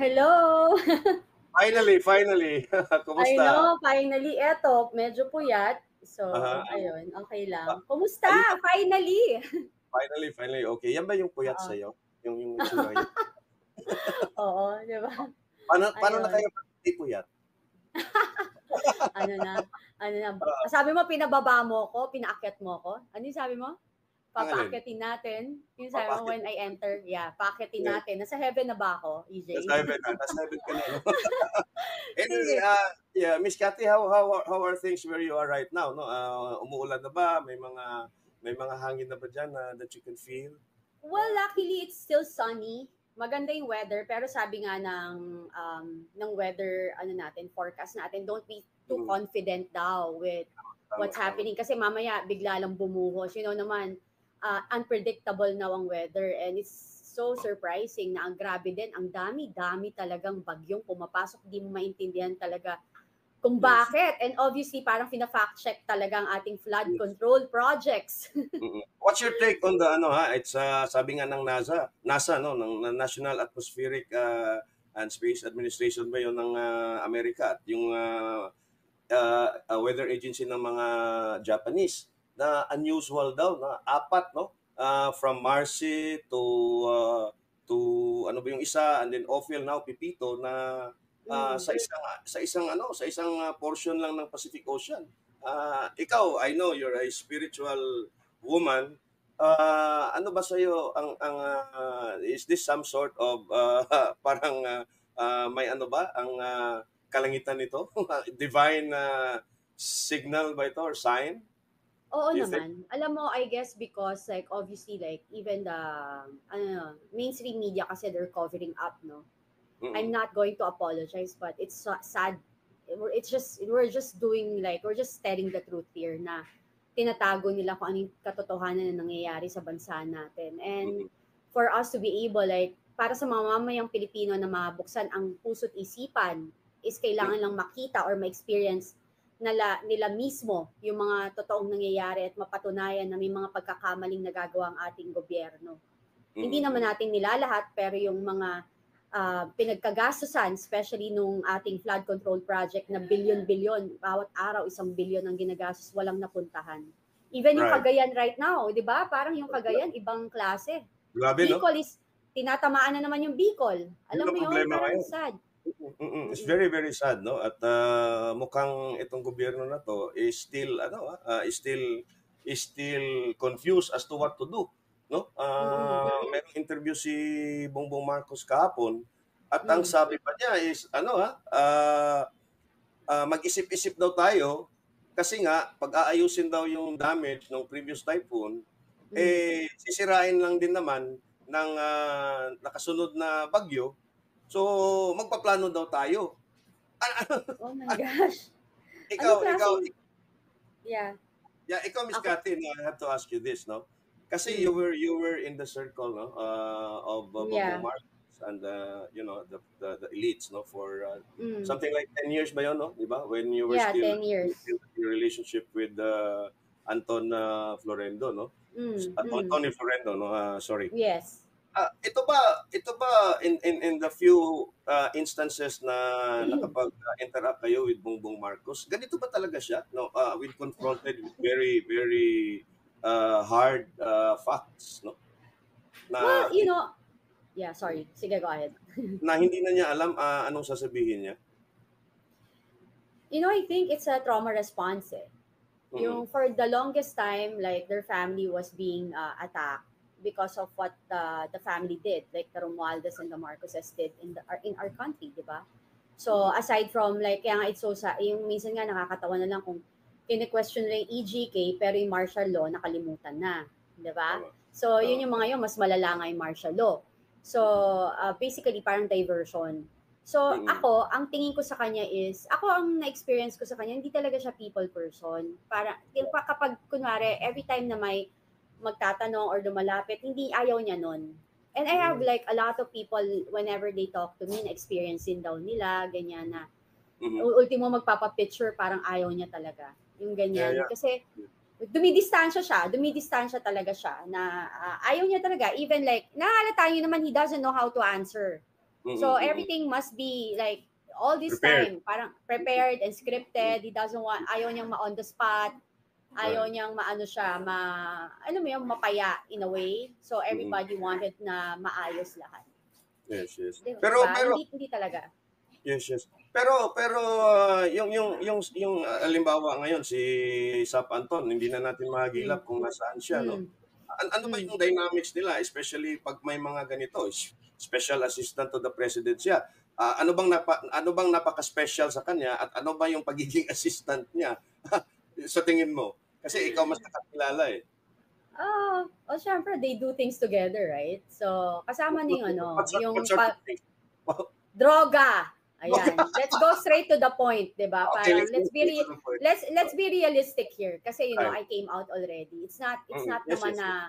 Hello! Finally. I Kumusta? know, finally, eto, medyo puyat. So, Ano, ayun, okay ah, lang. Kumusta? ayun ba Finally! finally, okey. Yan ba yung puyat Oo. sa'yo? Yung itsura niya? Oo, di ba? Paano na Ayun. kayo 'pag hindi puyat? Ano na, ano na, Oo, sabi mo pinababa mo ko, pinaakyat mo ko? Ano yung sabi mo? ang alin? Papaakyatin natin. Yung sabi mo, Bakit? when I enter, yeah, paakyatin Yes, natin. Nasa heaven na ba ako, nasa EJ? heaven na, nasa heaven ka na 'no? Anyway, Hindi. yeah, Miss Cathy, how are things where you are right now 'no? Umuulan na ba? May mga hangin na ba diyan na that you can feel? Well, luckily it's still sunny. Maganda yung weather, pero sabi nga ng weather ano natin, forecast natin, don't be too Mm, confident daw with what's tama. happening kasi mamaya bigla lang bumuhos. You know naman, unpredictable na ang weather and it's so surprising na ang grabe din, ang dami-dami talagang bagyong pumapasok, di mo maintindihan talaga kung Yes, bakit. And obviously, parang fina-fact check talaga ang ating flood yes. control projects. What's your take on the ano it's sabi nga ng NASA no ng National Atmospheric and Space Administration ba 'yon ng Amerika at yung weather agency ng mga Japanese na unusual daw na apat no from Marcy to ano ba yung isa and then Ophel now Pipito na Mm. sa isang portion lang ng Pacific Ocean. Ikaw, I know you're a spiritual woman. Ano ba sa iyo is this some sort of parang may ano ba ang kalangitan nito? Divine signal ba ito or sign? Oo Do you think? naman. Alam mo, I guess because like obviously like even the ano, mainstream media kasi they're covering up, no? I'm Mm-mm. not going to apologize, but it's sad. We're just doing like we're just telling the truth here na tinatago nila kung anong katotohanan na nangyayari sa bansa natin. And Mm-mm. for us to be able like para sa mga mamayang Pilipino na mabuksan ang puso't isipan is kailangan lang makita or ma-experience nila mismo yung mga totoong nangyayari at mapatunayan na may mga pagkakamaling nagagawa ang ating gobyerno. Hindi naman Mm-mm. natin nilalahat, pero yung mga pinagkagastusan, especially nung ating flood control project na bilyon-bilyon, bawat araw 1 bilyon ang ginagastos, walang napuntahan. Even yung Right. Cagayan right now, di ba? Parang yung Cagayan, ibang klase. Grabe no? Bicol is, tinatamaan na naman yung Bicol. Yun Alam mo ang yun? problema Parang ngayon. sad. It's Mm-mm. very very sad no at mukhang itong gobyerno na to is still is still confused as to what to do no. Mm-mm. Merong interview si Bongbong Marcos kahapon at ang Mm. sabi pa niya is mag-isip-isip daw tayo kasi nga pag-aayusin daw yung damage ng previous typhoon, Mm. sisirain lang din naman ng nakasunod na bagyo. So, magpaplano daw tayo. Oh my gosh. Ikaw Anong ikaw klaseng, yeah, yeah, ikaw Miss ako, Cathy, no, I have to ask you this, no? Kasi you mm, were you were in the circle, no, of Bongbong yeah, Marcos and the elites, no, for mm, something like 10 years ba 'yon, no? 'Di ba? When you were yeah, still 10 years. in your relationship with Anton Florendo, no? Mm, mm, Tony Florendo, no, sorry. yes. Ito ba in the few instances na nakapag-interact kayo with Bongbong Marcos, ganito ba talaga siya? No, when confronted with very very hard facts, no? Well, Na yeah, sorry. Sige, go ahead. na hindi na niya alam anong sasabihin niya. I think it's a trauma response eh. Mm. Yung for the longest time, like their family was being attacked because of what the family did, like the Romualdez and the Marcoses did in our country, di ba? So Mm. aside from like, kaya nga it's so yung minsan nga nakakatawa na lang kung kine-question na yung EGK pero yung martial law nakalimutan na, di ba? Tama. So yun Tama. yung mga yun, mas malala nga yung martial law. So Mm. basically parang diversion. So Mm. ako, ang tingin ko sa kanya is, ako ang na-experience ko sa kanya, hindi talaga siya people person. Para kapag kunwari, every time na may magtatanong or lumalapit, hindi ayaw niya nun. And I have Mm. like a lot of people whenever they talk to me, na-experience din daw nila, ganyan na Mm. ultimo magpapa-picture, parang ayaw niya talaga. Yung Yeah, ganyan. yeah. Kasi dumidistansya talaga siya na ayaw niya talaga. Even like, nahalata niyo naman he doesn't know how to answer. So everything must be like all this Prepared. time parang prepared and scripted. He doesn't want, ayaw niyang ma-on the spot. Ayaw niyang maano siya, alam mo yung mapaya in a way. So everybody wanted na maayos lahat. Yes, yes. Diba? Pero Hindi talaga. yes, yes. Pero yung halimbawa ngayon si Sap Anton, hindi na natin mahagilap kung nasaan siya, no? Ano ba yung dynamics nila, especially pag may mga ganito, special assistant to the president siya. Ano bang napaka-special sa kanya at ano ba yung pagiging assistant niya sa tingin mo? Kasi ikaw mas nakakilala eh. Syempre, they do things together, right? So, kasama na yung What sort of things? droga. Ayan. Let's go straight to the point, 'di ba? Okay, Parang let's be realistic here kasi Right. I came out already. It's not Yes, naman yes. na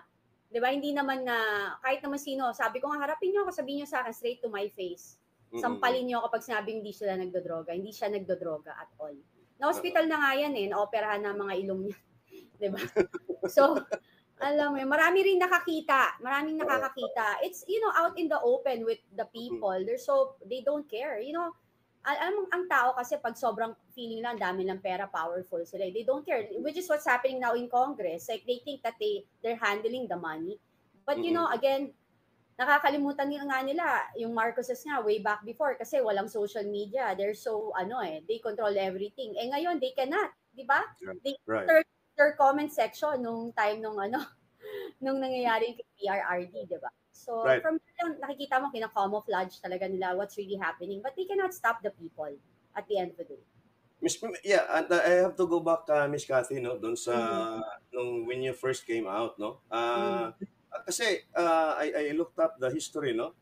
'di ba, hindi naman na kahit naman sino, sabi ko nga harapin niyo ako, sabihin niyo sa akin straight to my face. Sampalin niyo ako pag sinabing hindi sila nagdodroga. Hindi siya nagdodroga at all. Na-hospital na nga yan eh, naoperahan na mga ilong niya. 'Di ba? So, alam mo, maraming nakakakita. It's, out in the open with the people. They don't care. Alam mo, ang tao kasi pag sobrang feeling lang, dami lang pera, powerful sila. They don't care, which is what's happening now in Congress. Like, they think that they're handling the money. But, again, nakakalimutan nila yung Marcoses nga way back before kasi walang social media. They're so, they control everything. Ngayon, they cannot. Di ba? They their comment section nung time nung nangyayari kay PRRD, di ba? So, from there, nakikita mo, kina-camouflage talaga nila what's really happening. But they cannot stop the people at the end of the day. And I have to go back, Miss Cathy, no, doon sa, when you first came out, no? Kasi, I looked up the history, no?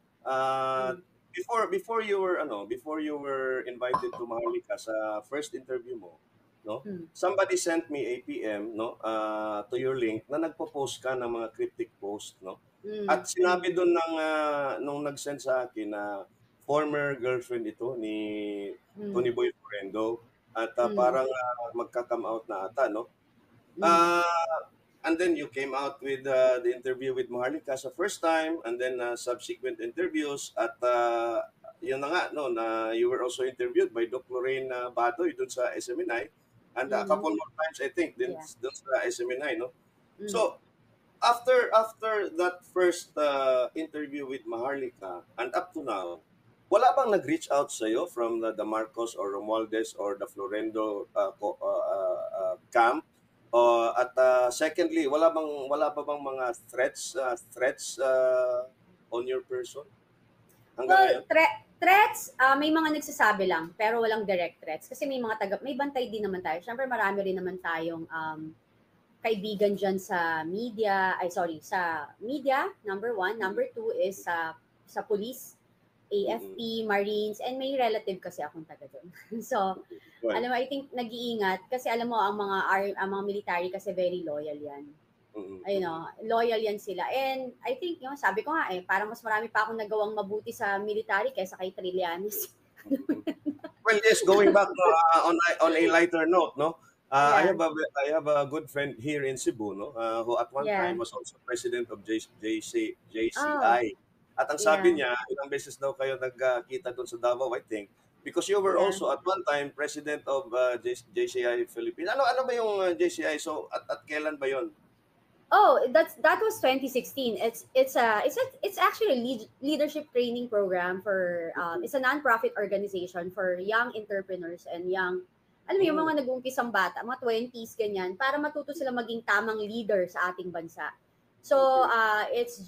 Before you were invited to Maharlika sa first interview mo, no? Somebody sent me a PM, no, to your link na nagpo-post ka ng mga cryptic post, no? At sinabi doon nung nag-send sa akin na former girlfriend ito ni Tony Boy Florendo at parang magka-come out na ata, no? And then you came out with the interview with Maharlika sa first time and then subsequent interviews at yun na nga, no, na you were also interviewed by Doc Lorraine Badoy doon sa SMNI and a couple more times I think doon sa SMNI, no? So after that first interview with Maharlika and up to now, wala bang nag-reach out sa iyo from the Marcos or Romualdez or the Florendo camp? At secondly, wala pa bang mga threats on your person? Threats, may mga nagsasabi lang pero walang direct threats kasi may bantay din naman tayo. Syempre marami rin naman tayong kaibigan dyan sa media, number 1. Number 2 is sa police, AFP, Marines, and may relative kasi akong taga doon. So, alam mo, I think nag-iingat kasi alam mo, ang mga military kasi very loyal yan. Loyal yan sila. And I think, sabi ko nga parang mas marami pa akong nagawang mabuti sa military kaysa kay Trillanes. Well, yes, going back on a lighter note, no? I have a good friend here in Cebu, no, who at one time was also president of JCI. At ang sabi niya, ilang beses daw kayo nagkita doon sa Davao, I think, because you were also at one time president of JCI Philippines. Ano ba yung JCI? So at kailan ba yon? That was 2016. It's actually a leadership training program for it's a non-profit organization for young entrepreneurs and young, alam mo, yung mga nag-uumpisang bata, mga 20s, ganyan, para matuto sila maging tamang leader sa ating bansa. So, it's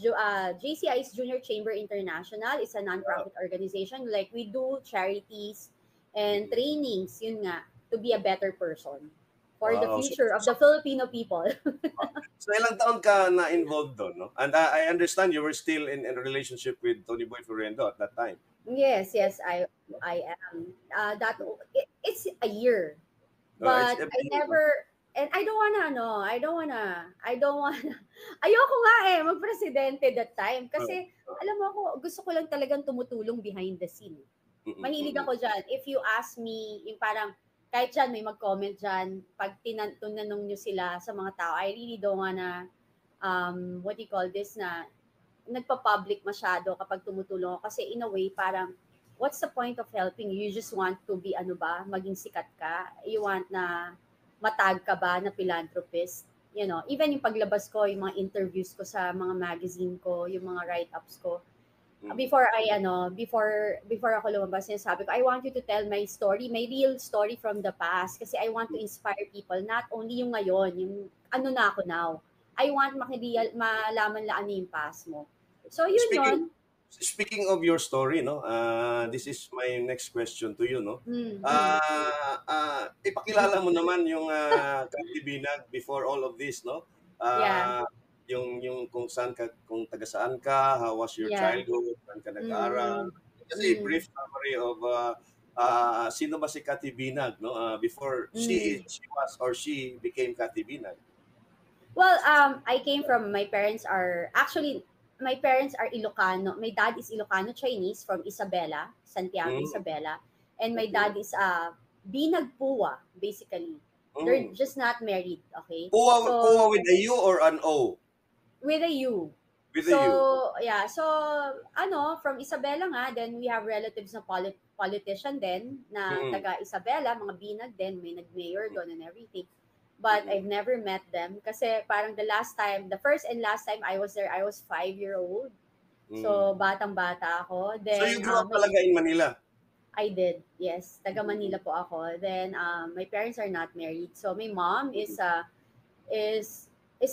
JCI's Junior Chamber International. It's a non-profit organization. Like, we do charities and trainings, yun nga, to be a better person for the future of the Filipino people. So, ilang taon ka na-involved doon, no? And I understand you were still in a relationship with Tony Boy Florendo at that time. Yes, I am. It's a year, but I never, and I don't wanna. Ayoko nga magpresidente that time kasi alam mo ako, gusto ko lang talagang tumutulong behind the scene. Mahilig ako dyan. If you ask me, yung parang kahit dyan may mag-comment dyan, pag tinanong nyo sila sa mga tao, I really don't wanna, what do you call this, na nagpa-public masyado kapag tumutulong ako. Kasi in a way, parang, what's the point of helping? You just want to be, maging sikat ka? You want na matag ka ba na philanthropist? You know, even yung paglabas ko, yung mga interviews ko sa mga magazine ko, yung mga write-ups ko, before ako lumabas, sinasabi ko, I want you to tell my story, my real story from the past. Kasi I want to inspire people, not only yung ngayon, yung ano na ako now. I want malaman laan yung past mo. So, yun yun. Speaking of your story, no, this is my next question to you, no. Ipakilala mo naman yung Kati Binag before all of this, no. Yeah. Yung kung saan ka, kung taga saan ka, how was your Yeah. childhood, saan ka nag-aaral. Kasi brief summary of sino ba si Kati Binag, no, before she became Kati Binag. Well, I came from, my parents are Ilocano. My dad is Ilocano Chinese from Isabela, Santiago, Isabela. And my dad is Binag Puwa, basically. They're just not married, okay? Puwa with a U or an O? With a U. With a U. Yeah. So, from Isabela nga, then we have relatives na politician din, na taga Isabela, mga Binag din, may nag-mayor doon and everything. But I've never met them kasi parang the first and last time I was there, I was 5-year-old. So, batang-bata ako. Then, so, you grew up talaga in Manila? I did, yes. Taga Manila po ako. Then, my parents are not married. So, my mom is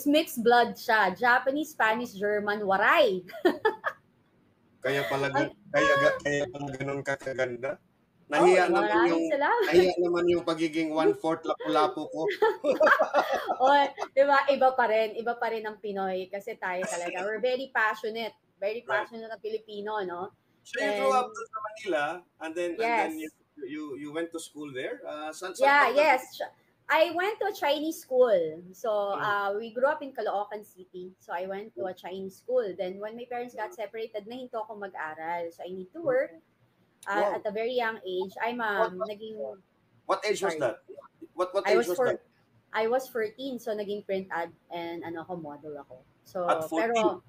mixed blood siya. Japanese, Spanish, German, waray. Kaya pala ganun ka kaganda? Nahiya naman yung pagiging 1/4 lapu-lapu ko. Diba? Iba pa rin ang Pinoy kasi tayo talaga. We're very passionate na Pilipino, no? So you grew up sa Manila and then you went to school there? Yes. I went to a Chinese school. So, we grew up in Caloocan City. So, I went to a Chinese school. Then, when my parents got separated, nahinto ako mag-aral. So, I need to work. At a very young age. What age was that? What age was that? I was 14. So, naging print ad and model ako. So, at 14? Pero,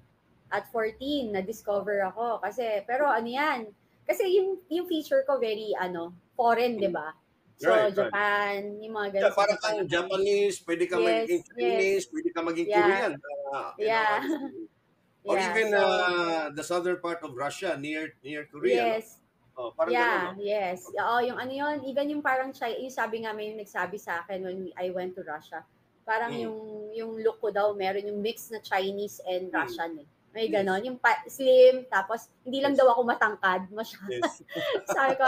at 14, na-discover ako. Pero kasi yung feature ko very, foreign, di ba? So, Japan, yung mga ganun. Parang kang Japanese, pwede ka maging Chinese, pwede ka maging Korean. Or even the southern part of Russia, near Korea. Yes. No? Parang ganun. Yes. Yung yun, even yung parang, yung sabi nga, may nagsabi sa akin when I went to Russia, parang yung look ko daw, meron yung mix na Chinese and Russian eh. May ganon. Yung slim, tapos hindi lang daw ako matangkad masyado. Sabi ko,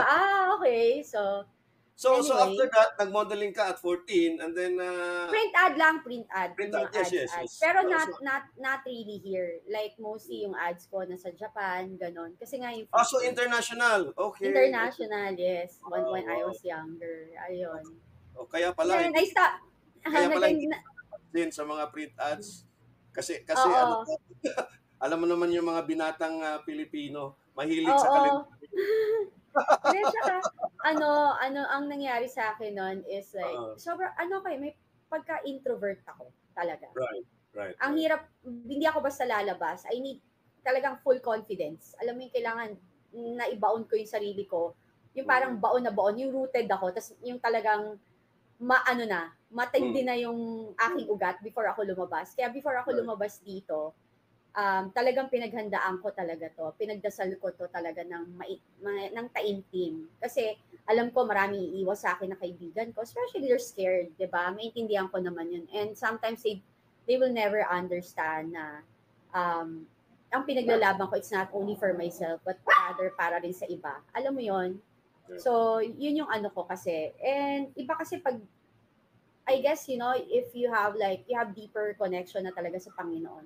okay. So after that, nag-modeling ka at 14 and then print ad. Yes. Pero not really here. Like mostly yung ads ko nasa Japan, ganon. Kasi nga yung so international. Okay. International, yes. When I was younger. Ayun. Kaya pala. Then I stopped. Kaya pala din sa mga print ads. Kasi alam mo naman yung mga binatang Pilipino, mahilig sa kalendaryo. Then saka, ang nangyari sa akin nun is like, sobrang, may pagka-introvert ako talaga. Right. Ang hirap, hindi ako basta lalabas. I need talagang full confidence. Alam mo yung kailangan na ibaon ko yung sarili ko. Yung parang baon na baon, yung rooted ako. Tapos yung talagang, matindi na yung aking ugat before ako lumabas. Kaya before ako lumabas dito, talagang pinaghandaan ko talaga to. Pinagdasal ko to talaga ng taimtim. Kasi alam ko maraming iiwas sa akin na kaibigan ko. Especially they're scared, di ba? Maintindihan ko naman yun. And sometimes they will never understand na ang pinaglalaban ko, it's not only for myself, but rather para rin sa iba. Alam mo yun? So, yun yung ko kasi. And iba kasi pag, I guess, if you have deeper connection na talaga sa Panginoon,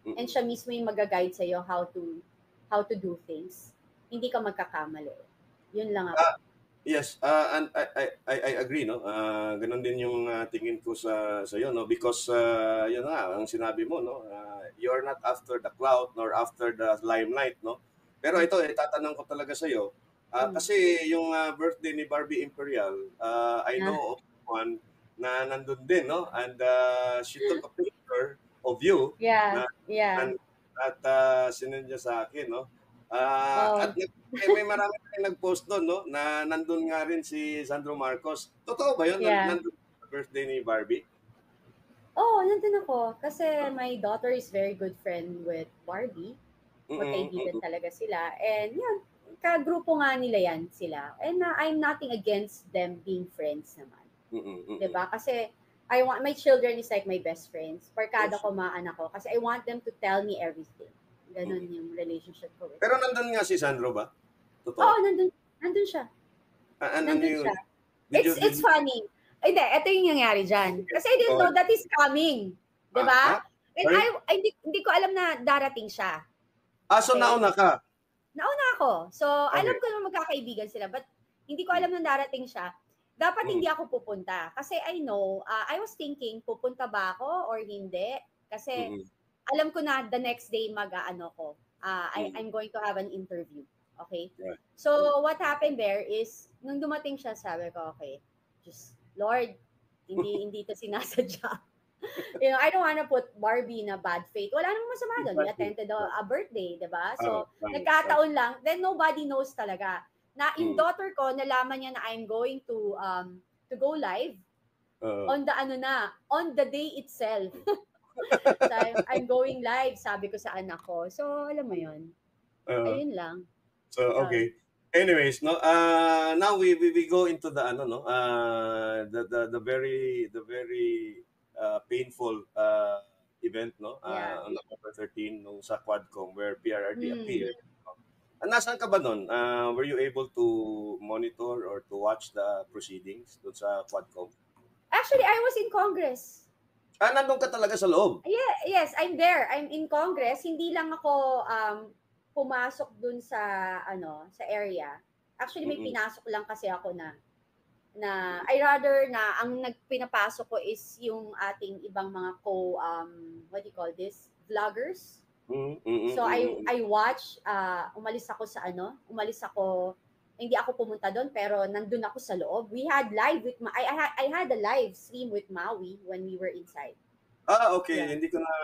and siya mismo yung mag-guide sa'yo how to do things. Hindi ka magkakamali. Yun lang ako. Yes, and I agree, no. Ganun din yung tingin ko sa iyo, no, because yun nga ang sinabi mo, no. You're not after the clout nor after the limelight, no. Pero ito tatanong ko talaga sa iyo. Kasi yung birthday ni Barbie Imperial, I know of one na nandun din, no. And she took a picture of you. Yeah. at sinend niya sa akin, no? Oh, At may marami tayong nag-post doon, no? Na nandun nga rin si Sandro Marcos. Totoo ba yun? yeah. Nandun sa birthday ni Barbie? Oh, nandun ako. Kasi my daughter is very good friend with Barbie. Mm, Magkaibigan mm, talaga sila. And yun, kagrupo nga nila yan sila. And I'm nothing against them being friends naman. mm, mm, 'Di mm. ba? Kasi I want my children is like my best friends. Barkada Yes. ko, mga anak ko. Kasi I want them to tell me everything. Ganon Mm. yung relationship ko with Pero them. nandun nga si Sandro ba? Totoo? Oo, nandun siya. Ano Nandun yun? siya. Did It's you, funny. Ay, hindi, ito yung nangyari dyan. Kasi I didn't oh, know that he's coming. 'Di ah, ba? ah, And sorry? hindi ko alam na darating siya. So Okay? nauna ka? Nauna ako. So, alam Okay. ko na magkakaibigan sila, but hindi ko Mm, alam na darating siya. Dapat mm, hindi ako pupunta. Kasi I know, I was thinking, pupunta ba ako or hindi? Kasi mm, alam ko na the next day mag-aano ko. mm, I'm going to have an interview. Okay? right. Mm, So, what happened there is, nung dumating siya, sabi ko, okay, just, Lord, hindi to sinasadya. I don't wanna put Barbie na bad faith. Wala namang masama doon. We exactly. attended a birthday, di ba? Oh, So, right, right. nagkataon lang. Then, nobody knows talaga. Na yung Mm, daughter ko, nalaman niya na I'm going to go live uh, on the on the day itself. So, I'm going live, sabi ko sa anak ko. So, alam mo yun. uh, Ayun lang. so Yun. okay. Anyways, no. Now we go into the ano, no. The very painful event, no. Yeah. On October 13 nung sa Quadcom where PRRD Mm. appeared. No? Nasaan ka ba nun? Were you able to monitor or to watch the proceedings doon sa Quadcom? Actually, I was in Congress. Nandun ka talaga sa loob. Yeah, yes, I'm there. I'm in Congress. Hindi lang ako pumasok dun sa sa area. Actually, may Mm-mm. pinasok lang kasi ako na I rather na ang nagpinapasok ko is yung ating ibang mga what do you call this? Vloggers. Mm, mm, So mm, I watch umalis ako, hindi ako pumunta doon pero nandun ako sa loob. We had live with I had a live stream with Maui when we were inside. okay. Yeah.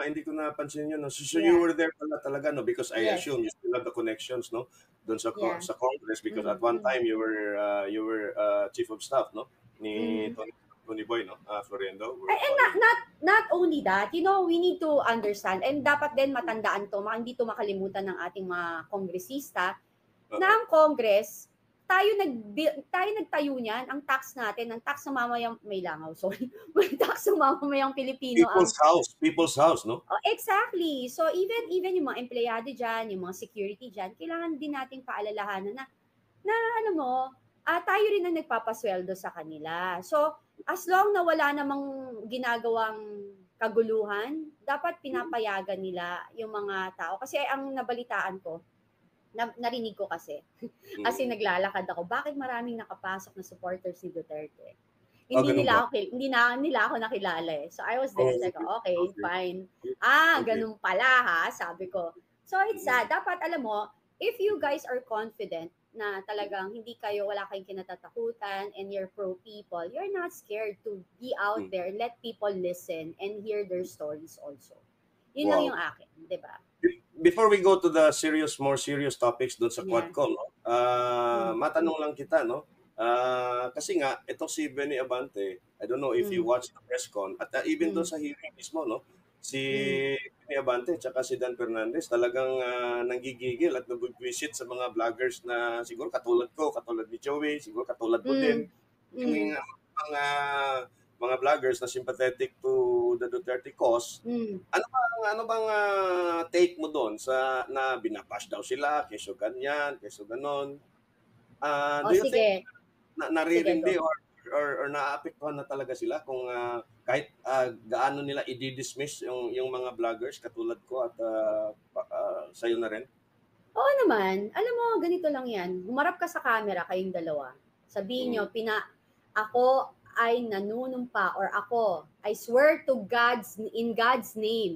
Hindi ko napansin yun. No? So you Yeah. were there pala talaga, no? Because I Yes. assume you still have the connections, no? Doon Yeah. sa Congress because at Mm, one mm, time you were chief of staff, no? Ni mhm. Tony Boy, no? Floriendo. And not only that, we need to understand and dapat din matandaan to, hindi to makalimutan ng ating mga kongresista na Uh-uh. ang Congress, tayo nagtayo niyan, ang tax natin, ang tax ng mamayang may langaw, sorry. May tax ng mamayang Pilipino ang People's house, no? oh, exactly. So even yung mga empleyado diyan, yung mga security diyan, kailangan din nating paalalahanan na ano mo, tayo rin ang nagpapasweldo sa kanila. So, as long na wala namang ginagawang kaguluhan, dapat pinapayagan nila yung mga tao. Kasi ang nabalitaan ko, narinig ko kasi, kasi Mm. naglalakad ako, bakit maraming nakapasok na supporters ni Duterte? Ganun ba? Hindi na nila ako nakilala eh. So I was there, Oh, sabi ko, okay. okay, Okay. fine. Okay. Ganun pala ha, sabi ko. So it's Mm. dapat alam mo, if you guys are confident na talagang wala kayong kinatatakutan and you're pro people, you're not scared to be out Mm. there, let people listen and hear their stories also. Yun lang Wow. yung akin, di ba? Before we go to the more serious topics doon sa Yeah. Quadcom, no? Mm. Matanong lang kita, no? Kasi nga, itong si Benny Abante, I don't know if you Mm. watched the press con, at even doon Mm. sa hearing mismo, no? Si Mm. Benny Abante at si Dan Fernandez talagang nanggigigil at nabubwisit sa mga vloggers na siguro katulad ko, katulad ni Joey, siguro katulad mo din. Mm. Mm. Yung mga mga vloggers na sympathetic to the Duterte cause. Mm. Ano bang take mo doon sa na binabash daw sila, keso ganyan, keso ganon? O Do you think sige, sige naririndi go. or naaapektuhan na talaga sila kung kahit gaano nila i-dismiss yung mga vloggers katulad ko at sa'yo na rin? Oo naman. Alam mo, ganito lang yan. Humarap ka sa camera, kayong dalawa. Sabihin nyo, Mm, ako ay nanunumpa or ako, I swear to in God's name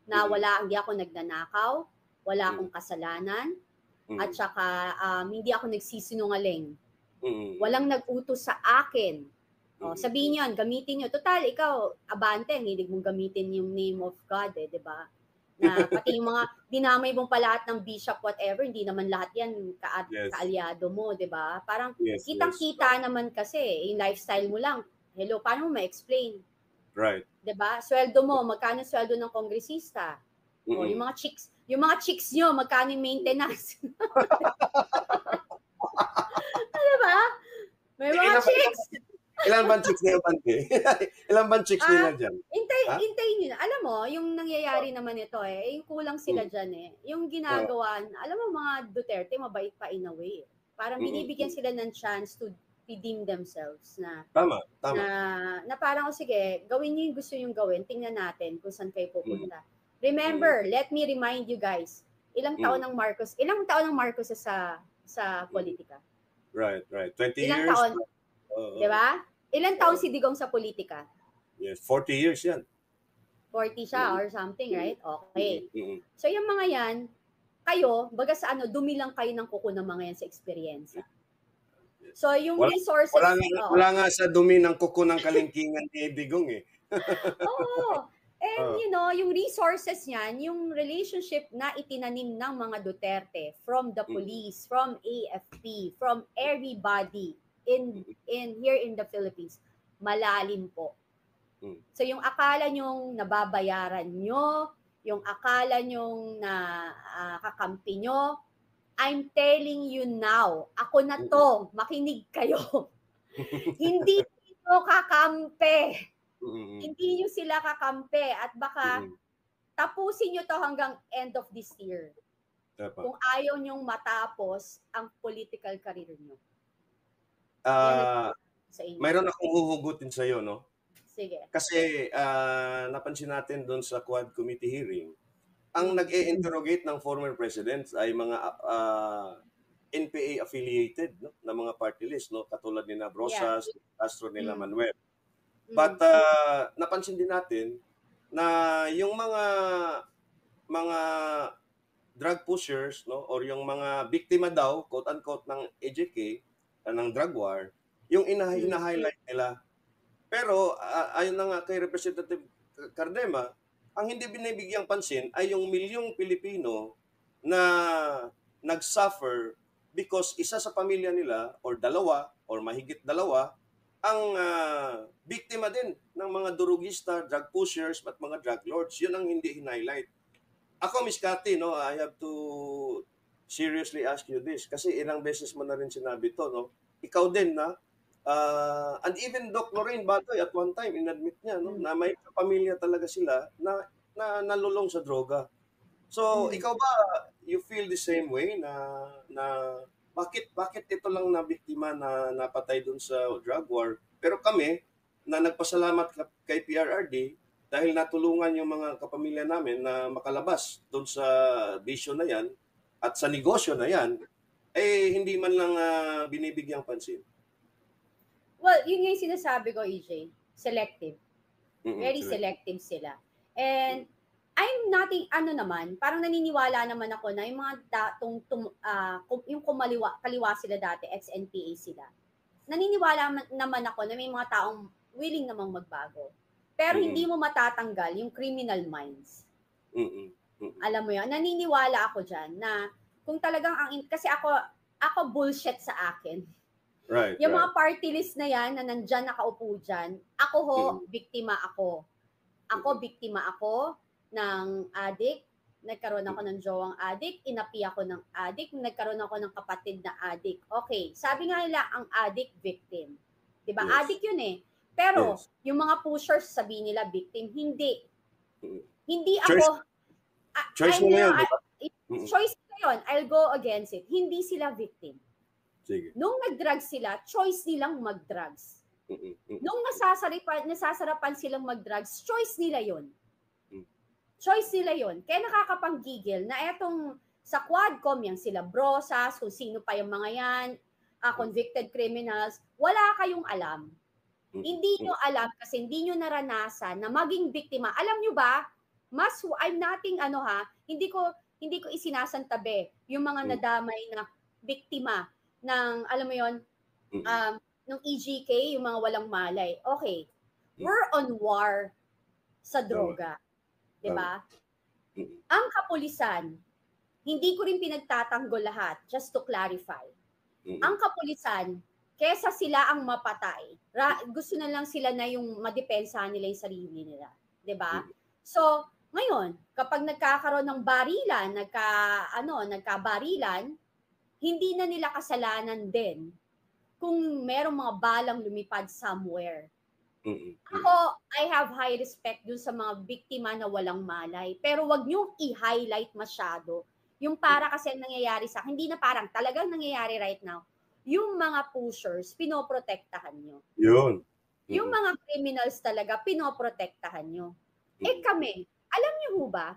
na mm, hindi ako nagnanakaw, wala mm, akong kasalanan, at mm, saka hindi ako nagsisinungaling. mm, Walang nag-utos sa akin. O, mm, sabihin nyo, gamitin nyo. Total, ikaw, abante, ang hilig mong gamitin yung name of God, di ba? Na pati yung mga dinamay mong pa lahat ng bishop, whatever, hindi naman lahat yan Yes. kaalyado mo, di ba? Parang Yes, kitang-kita naman kasi, yung lifestyle mo lang. Hello, paano mo ma-explain? Right. Di ba? Sweldo mo, magkano sweldo ng kongresista? O, yung mga chicks nyo, magkano yung maintenance? Di ba? May mga chicks! Ilan bang chicks nila bante? Ilan bang chicks nila dyan? Hintayin nyo na. Alam mo, yung nangyayari naman ito yung kulang sila dyan Yung ginagawa, alam mo mga Duterte, mabait pa in a way. Parang binibigyan sila ng chance to redeem themselves na Tama. Na parang, sige, gawin niyo yung gusto yung gawin. Tingnan natin kung saan kayo pupunta. Remember, let me remind you guys, ilang taon ng Marcos sa politika? Right. 20 Ilang years. taon? Di ba? Ilang taon si Digong sa politika? Yes, 40 years yan. 40 siya or something, right? Okay. So yung mga yan, kayo, baga sa dumi lang kayo ng kuko ng mga yan sa experience. So yung resources... Wala nga sa dumi ng kuko ng kalingkingan ni Digong Oo. And yung resources niyan, yung relationship na itinanim ng mga Duterte from the police, from AFP, from everybody in here in the Philippines, malalim po. So yung akala nyong nababayaran nyo, yung akala nyong kakampi nyo, I'm telling you now, ako na to, makinig kayo. Hindi ito kakampi. Hindi nyo sila kakampi at baka tapusin nyo to hanggang end of this year. Kung ayaw nyong matapos ang political career nyo. Mayroon akong huhugutin sa'yo, no? Sige. Kasi napansin natin doon sa Quad Committee hearing, ang nag-e-interrogate ng former president ay mga NPA affiliated, no, na mga party list, no, katulad ni Brosas, Castro, nila Manuel. But napansin din natin na yung mga drug pushers, no, or yung mga biktima daw, quote unquote, ng AJK, ng drug war, yung ina-highlight nila. Pero ayon na nga kay Representative Cardema, ang hindi binibigyang pansin ay yung milyong Pilipino na nag-suffer because isa sa pamilya nila or dalawa or mahigit dalawa ang biktima din ng mga durugista, drug pushers at mga drug lords. Yun ang hindi highlight. Ako, Miss Cathy, no, I have to seriously ask you this kasi ilang beses mo na rin sinabi to, no? Ikaw din na and even Doc Lorraine Batoy at one time inadmit niya, no, na may pamilya talaga sila na nalulong sa droga. So ikaw ba, you feel the same way na bakit ito lang na biktima na napatay dun sa drug war, pero kami na nagpasalamat kay PRRD dahil natulungan yung mga kapamilya namin na makalabas dun sa bisyo na yan at sa negosyo na yan, hindi man lang binibigyang pansin. Well, yun yung sinasabi ko, EJ. Selective. Very selective sila. And I'm nothing, parang naniniwala naman ako na yung mga yung kaliwa sila dati, ex-NPA sila. Naniniwala naman ako na may mga taong willing namang magbago. Pero hindi mo matatanggal yung criminal minds. Alam mo yun? Naniniwala ako dyan na kung talagang kasi ako bullshit sa akin. Right. Yung mga party list na yan, na nandyan nakaupo dyan, ako biktima ako. Biktima ako ng addict, nagkaroon ako ng jowang addict, inapi ako ng addict, nagkaroon ako ng kapatid na addict. Okay, sabi nga nila, ang addict, victim. Diba? Yes. Addict yun eh. Pero, yung mga pushers, sabi nila, victim. Hindi. Hindi ako... Choice nila yun, diba? Choice nila yun. I'll go against it. Hindi sila victim. Sige. Nung nag-drugs sila, choice nilang mag-drugs. Nung nasasarapan silang mag-drugs, choice nila yon. Choice nila yon. Kaya nakakapanggigil na etong sa Quadcom, yung sila Brosas, kung sino pa yung mga yan, convicted criminals, wala kayong alam. Hindi nyo alam kasi hindi nyo naranasan na maging biktima. Alam nyo ba, I'm nothing hindi ko isinasantabi yung mga nadamay na biktima ng, alam mo yon, ng EJK, yung mga walang malay. Okay, we're on war sa droga. Diba? Mm. Ang kapulisan, hindi ko rin pinagtatanggol lahat, just to clarify. Mm. Ang kapulisan, kesa sila ang mapatay, gusto na lang sila na yung madepensahan nila yung sarili nila. 'Di ba? Mm. So, ngayon, kapag nagkakaroon ng barilan, nagkabarilan, hindi na nila kasalanan din kung merong mga balang lumipad somewhere. Mm. Ako, I have high respect dun sa mga biktima na walang malay. Pero wag niyong i-highlight masyado. Yung para kasi ang nangyayari sa hindi na parang talagang nangyayari right now, yung mga pushers, pinoprotektahan nyo. Yun. Yung mga criminals talaga, pinoprotektahan nyo. Eh kami, alam niyo ho ba,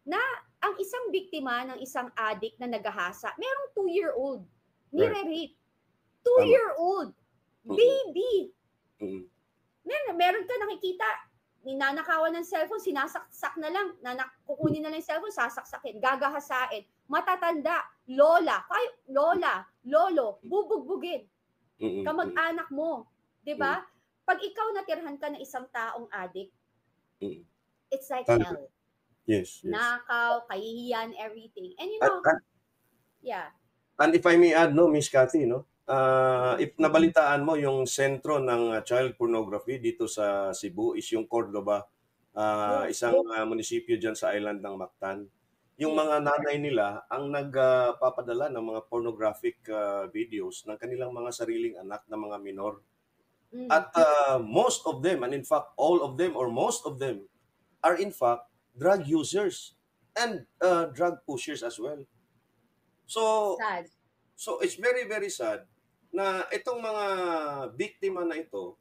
na ang isang biktima ng isang addict na naghahasa, merong 2-year-old, nire-rape. 2-year-old, baby. Meron ka nakikita, ninanakawan ng cellphone, sinasaksak na lang, kukunin na lang yung cellphone, sasaksakin, gagahasain, matatanda, lola, lolo, bubugbugin, kamag-anak mo, di ba? Pag ikaw natirhan ka ng isang taong addict, it's like hell. Yes. Nakaw, kahihiyan, everything. And you know, yeah. And if I may add, no, Miss Cathy, no, if nabalitaan mo yung sentro ng child pornography dito sa Cebu is yung Cordoba, isang munisipyo dyan sa island ng Mactan. Yung mga nanay nila ang nagpapadala ng mga pornographic videos ng kanilang mga sariling anak na mga minor. At most of them, and in fact all of them or most of them, are in fact drug users and drug pushers as well. So, sad. So it's very, very sad na itong mga biktima na ito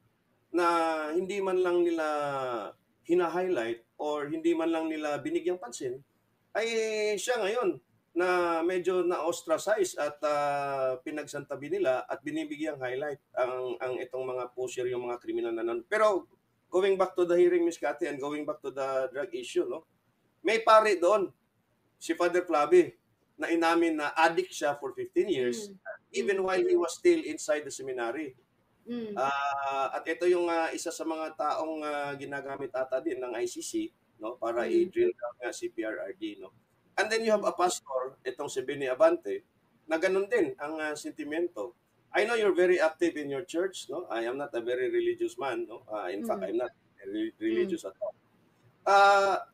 na hindi man lang nila hina-highlight or hindi man lang nila binigyang pansin, ay siya ngayon na medyo na-ostracize at pinagsantabi nila at binibigyang highlight ang itong mga pusher, yung mga kriminal na nan. Pero going back to the hearing, Ms. Cathy, and going back to the drug issue, no? May pare doon, si Father Flavi, na inamin na addict siya for 15 years, even while he was still inside the seminary. At ito yung isa sa mga taong ginagamit ata din ng ICC, no, para i-drill down si PRRD, no. And then you have a pastor, itong si Benny Abante, na ganun din ang sentimento. I know you're very active in your church, no. I am not a very religious man, no. In fact, I'm not religious at all.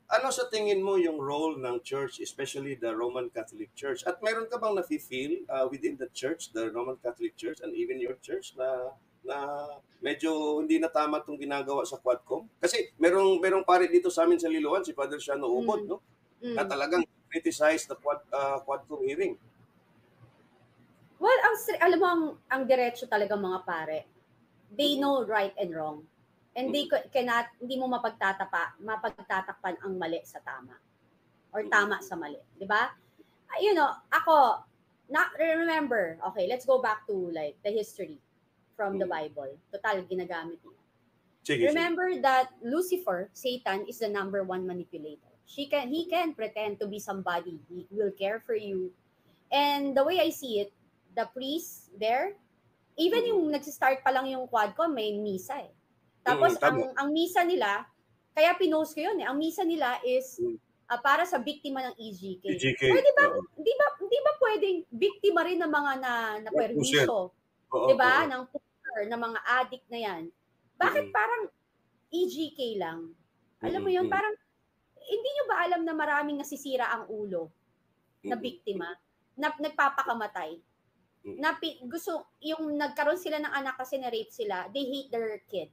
Ano sa tingin mo yung role ng church, especially the Roman Catholic Church? At meron ka bang nafe-feel within the church, the Roman Catholic Church, and even your church na medyo hindi na tama itong ginagawa sa Quadcom? Kasi merong pare dito sa amin sa Liloan, si Father Shano Ubod, no? Na talagang criticize the Quadcom hearing. Well, alam mo, ang diretso talaga mga pare, they know right and wrong. And they hindi mo mapagtatakpan ang mali sa tama. Or tama sa mali. Di ba? You know, ako, remember, okay, let's go back to like the history from the Bible. Total, ginagamit niya. Remember that Lucifer, Satan, is the #1 manipulator. He can pretend to be somebody. He will care for you. And the way I see it, the priest there, even yung nagsistart pa lang yung Quadcom, may misa eh. Tapos ang misa nila, kaya pinost ko yun eh. Ang misa nila is para sa biktima ng EGK. Pwede ba, di ba pwedeng biktima rin ng mga na permiso, di ba? Ng pusher, ng mga addict na yan. Bakit parang EGK lang? Alam mo yun, parang hindi nyo ba alam na maraming nasisira ang ulo na biktima, na nagpapakamatay? Na gusto, yung nagkaroon sila ng anak kasi na-rape sila, they hate their kid.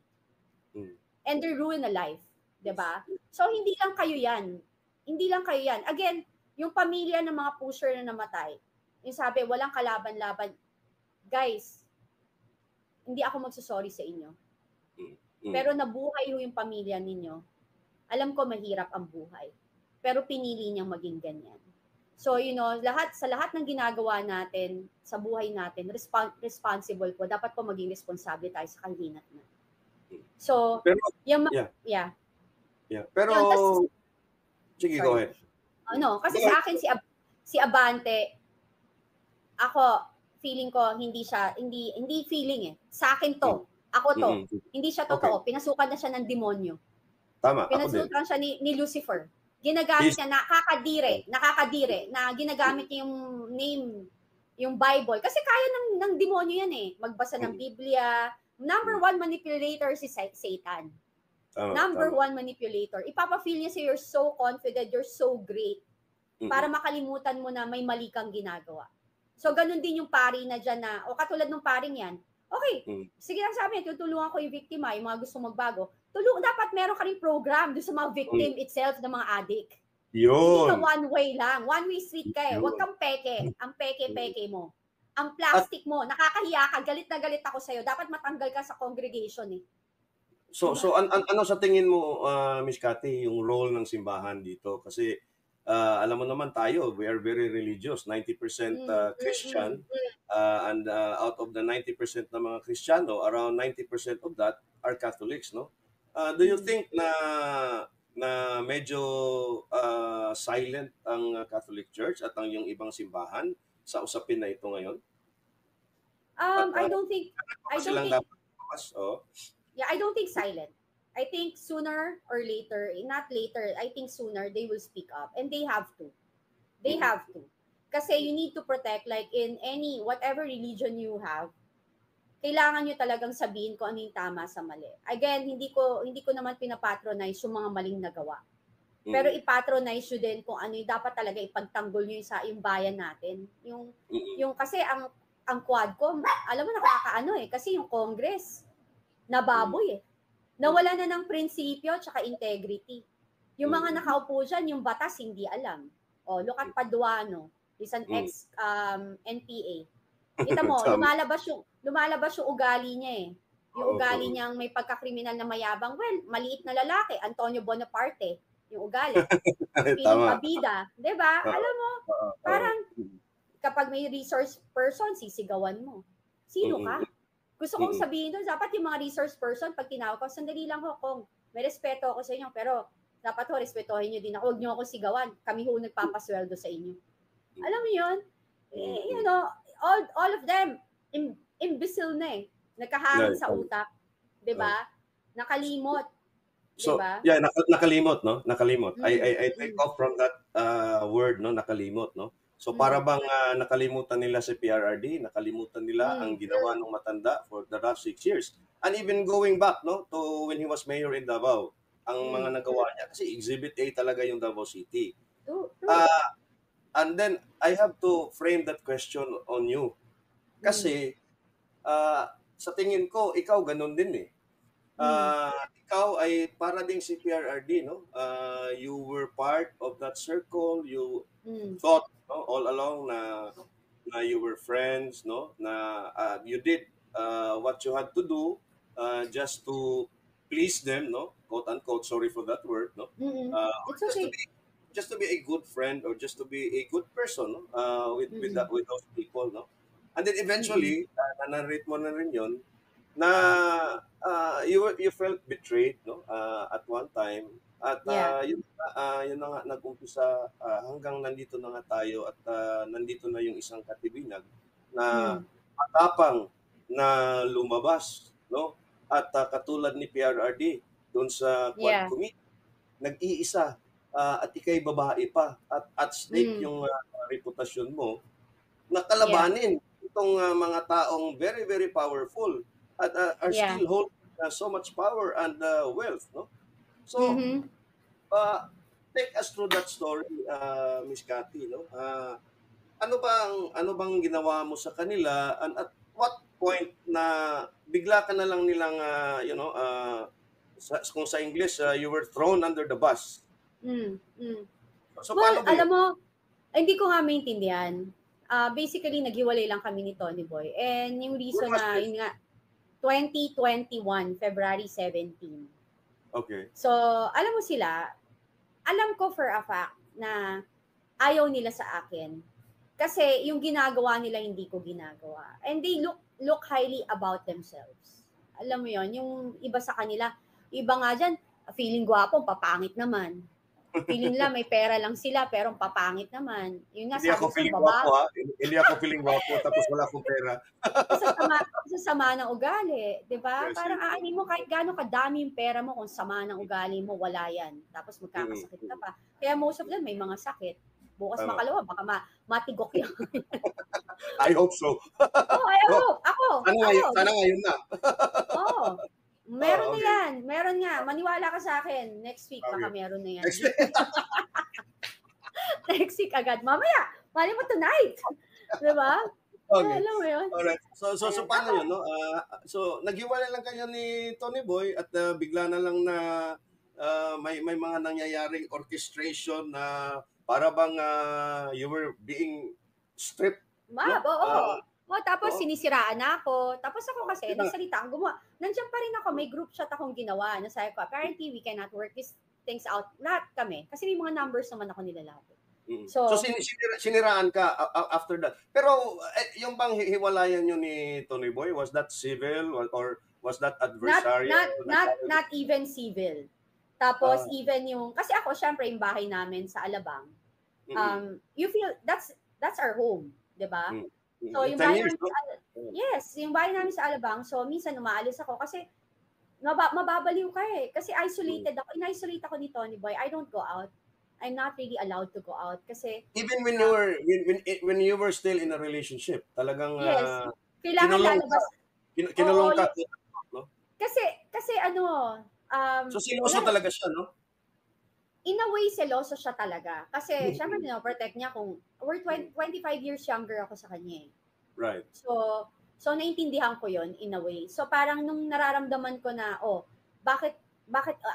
And they ruin a life, 'di ba? So hindi lang kayo 'yan. Hindi lang kayo 'yan. Again, yung pamilya ng mga pusher na namatay. Yung sabi, walang kalaban-laban. Guys, hindi ako magsusorry sa inyo. Pero nabuhay yung pamilya ninyo. Alam ko mahirap ang buhay. Pero pinili niyang maging ganyan. So, you know, sa lahat ng ginagawa natin sa buhay natin, responsible po. Dapat po maging responsable tayo sa kahinat na. So, pero, yung yeah. Pero, sige, go ahead. Ano, kasi sa akin si Abante, ako, feeling ko hindi feeling eh. Sa akin to. Ako to. Hindi siya totoo. Okay. Pinasukan na siya ng demonyo. Tama. Pinasukan siya ni Lucifer. Ginagamit niya, nakakadire, na ginagamit niya yung name, yung Bible. Kasi kaya ng demonyo yan eh. Magbasa ng Biblia. Number one manipulator si Satan. Number one manipulator. Ipapafeel niya you're so confident, you're so great. Para makalimutan mo na may mali kang ginagawa. So, ganun din yung pari na dyan na, o katulad ng paring yan, okay, sige lang sabi niya, tutulungan ko yung biktima, yung mga gusto magbago. Dapat meron ka rin program doon sa mga victim itself ng mga addict. Yun. Hindi ka one way lang. One way street ka eh. Huwag kang peke. Ang peke-peke mo. Ang plastic mo. Nakakahiya ka. Galit na galit ako sa'yo. Dapat matanggal ka sa congregation eh. So ano sa tingin mo, Miss Cathy, yung role ng simbahan dito? Kasi alam mo naman tayo, we are very religious, 90% Christian, and out of the 90% na mga Kristiyano, around 90% of that are Catholics, no? Do you think na medyo silent ang Catholic Church at ang yung ibang simbahan sa usapin na ito ngayon? I don't think Yeah, I don't think silent. I think sooner or later, not later, I think sooner they will speak up. And they have to. They have to. Kasi you need to protect, like in any, whatever religion you have, kailangan nyo talagang sabihin kung ano yung tama sa mali. Again, hindi ko naman pinapatronize yung mga maling nagawa. Pero ipatronize nyo din kung ano yung dapat talaga ipagtanggol nyo yung bayan natin. Yung kasi ang Quadcom, alam mo nakakaano eh, kasi yung Congress, nababoy eh. Nawala na ng prinsipyo tsaka integrity. Yung mga nakaupo dyan, yung batas hindi alam. Look at Paduano, is an ex-NPA. Kita mo, lumalabas yung ugali niya eh. Yung ugali niyang may pagkakriminal na mayabang. Well, maliit na lalaki, Antonio Bonaparte, yung ugali. Piling pabida. Diba? Alam mo, parang kapag may resource person, sisigawan mo. Sino ka? Gusto kong sabihin doon, dapat yung mga resource person, pag tinawag ko, sandali lang ho, kung may respeto ako sa inyo, pero dapat ho, respetuhin nyo din ako. Huwag nyo ako sigawan. Kami ho nagpapasweldo sa inyo. Alam mo yun? You know, all of them, imbecile na eh. Nakahangin sa utak. Diba? Nakalimot. So, diba? Yeah, nakalimot, no? Nakalimot. I take off from that word, no? Nakalimot, no? So para bang nakalimutan nila si PRRD, nakalimutan nila ang ginawa ng matanda for the last 6 years. And even going back, no, to when he was mayor in Davao, ang mga nagawa niya, kasi Exhibit A talaga yung Davao City. And then, I have to frame that question on you. Kasi, sa tingin ko, ikaw ganun din eh. Ikaw ay para ding si PRRD, no? You were part of that circle, you thought all along na you were friends, no? Na you did what you had to do just to please them, no? Quote unquote, sorry for that word, no? It's okay. Just to be a good friend or just to be a good person, no? With those people, no? And then eventually, na-narrate mo na rin yun, na you felt betrayed, no? At one time. At yun na nga nag-umpisa hanggang nandito na nga tayo at nandito na yung isang katibinag na matapang na lumabas, no? At katulad ni PRRD doon sa Quad Committee, nag-iisa at ikay babae pa at stake yung reputasyon mo na kalabanin itong mga taong very very powerful at are still holding so much power and wealth, no? So take us through that story, Miss Cathy, no? Ano bang ginawa mo sa kanila, and at what point na bigla ka na lang nilang kung sa English you were thrown under the bus? So well, alam mo, hindi ko nga maintindihan. Basically naghiwalay lang kami ni Tony Boy, and yung reason na yun nga 2021 February 17. Okay. So alam mo sila, alam ko for a fact na ayaw nila sa akin kasi yung ginagawa nila hindi ko ginagawa, and they look highly about themselves. Alam mo yon, yung iba sa kanila, iba nga dyan, feeling gwapo, papangit naman. Feeling nila may pera lang sila pero papangit naman. Yun nga, hindi ako feeling gwapo, ha? Hindi ako feeling gwapo tapos wala akong pera. sa sama ng ugali, 'di ba? Yes, Parang yes. aanin mo kahit gaano kadami yung pera mo kung sama ng ugali mo, wala yan. Tapos magkakasakit ka Mm. pa. Kaya most of them may mga sakit. Bukas Tama. makalawa, baka matigok yan. I hope so. Oh, I Oh, hope. Ako. sana ngayon na. Oh, meron Oh, na okay. yan. Meron nga. Maniwala ka sa akin. Next week, baka Okay. meron na yan. Next week. Next week agad. Mamaya, mali mo tonight. Diba? Okay. Alam mo yun? Alright. So Ayun. paano yun, no? So naghiwalay lang kayo ni Tony Boy at bigla na lang na may mga nangyayaring orchestration na para bang you were being stripped, no? Oo. Tapos Oo. sinisiraan na ako. Tapos ako kasi, Yun na. nagsalita ako, nandiyan pa rin ako, may group chat akong ginawa. Nasabi ko, apparently we cannot work these things out. Lahat kami. Kasi may mga numbers naman ako nilalapit. So So, siniraan ka after that. Pero yung bang hiwalayan nyo ni Tony Boy, was that civil or was that adversarial? not even civil. Tapos, even yung, kasi ako, syempre, yung bahay namin sa Alabang, you feel, that's our home, di ba? So, yung 10 bahay years, namin no? yes, yung bahay namin sa Alabang, so, minsan umaalis ako kasi, mababaliw ka eh. Kasi isolated ako. In-isolate ako ni Tony Boy. I don't go out. I'm not really allowed to go out kasi Even when you were still in a relationship, talagang yes, kailangan lalabas. kinulong ka, no? Kasi ano, So siloso talaga siya, no? in a way, seloso siya talaga. Kasi, syempre, protect niya kung, we're 25 years younger ako sa kanya eh. Right. So naintindihan ko yon in a way. So, parang nung nararamdaman ko na, bakit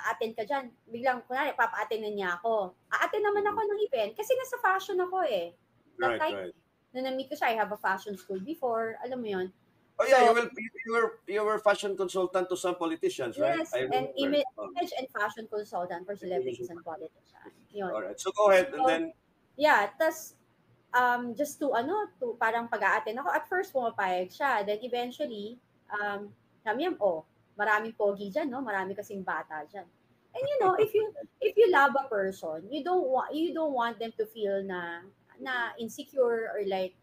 attend ka dyan? Biglang, kunwari, papa-attend na niya ako. A-attend naman ako ng event kasi nasa fashion ako eh. That time, na na-meet ko siya, I have a fashion school before, alam mo yon. Oh yeah, you were fashion consultant to some politicians, right? Yes, and image and fashion consultant for celebrities and politicians. Yun. All right. So go ahead and then yeah, tas just to parang pag-a-attend ako. At first pumapayag siya, then eventually kami maraming pogi diyan, no? Marami kasing bata diyan. And if you love a person, you don't want them to feel na insecure or like